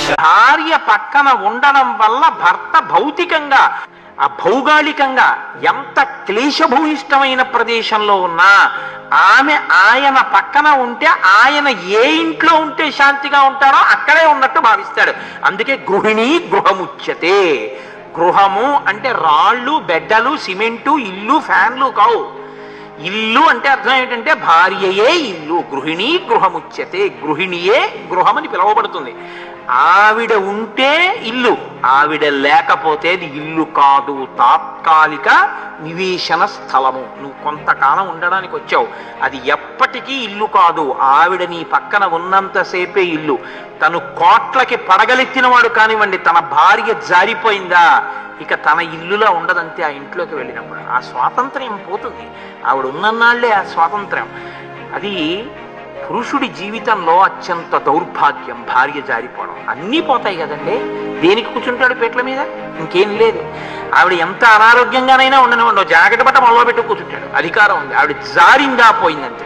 భార్య పక్కన ఉండడం వల్ల భర్త భౌతికంగా ఆ భౌగోళికంగా ఎంత క్లేశభూయిష్టమైన ప్రదేశంలో ఉన్నా ఆమె ఆయన పక్కన ఉంటే ఆయన ఏ ఇంట్లో ఉంటే శాంతిగా ఉంటాడో అక్కడే ఉన్నట్టు భావిస్తాడు. అందుకే గృహిణి గృహముచ్యతే. గృహము అంటే రాళ్ళు, బెడ్డలు, సిమెంటు, ఇల్లు, ఫ్యాన్లు కావు. ఇల్లు అంటే అర్థం ఏంటంటే భార్యయే ఇల్లు. గృహిణి గృహముచ్యతే. గృహిణియే గృహమని పిలువబడుతుంది. ఆవిడ ఉంటే ఇల్లు, ఆవిడ లేకపోతే అది ఇల్లు కాదు, తాత్కాలిక నివేశన స్థలము. నువ్వు కొంతకాలం ఉండడానికి వచ్చావు, అది ఎప్పటికీ ఇల్లు కాదు. ఆవిడ నీ పక్కన ఉన్నంతసేపే ఇల్లు. తను కోట్లకి పడగలెత్తిన వాడు కానివ్వండి, తన భార్య జారిపోయిందా ఇక తన ఇల్లులా ఉండదంతే. ఆ ఇంట్లోకి వెళ్ళినప్పుడు ఆ స్వాతంత్ర్యం పోతుంది. ఆవిడ ఉన్నన్నాళ్లే ఆ స్వాతంత్ర్యం. అది పురుషుడి జీవితంలో అత్యంత దౌర్భాగ్యం భార్య జారిపోవడం. అన్నీ పోతాయి కదండి, దేనికి కూర్చుంటాడు పీటల మీద? ఇంకేం లేదు. ఆవిడ ఎంత అనారోగ్యంగానైనా ఉండనివ్వండి, జాకెట్ బట్ట మొదలుపెట్టు కూర్చుంటాడు, అధికారం ఉంది. ఆవిడ జారిందా పోయిందంతే.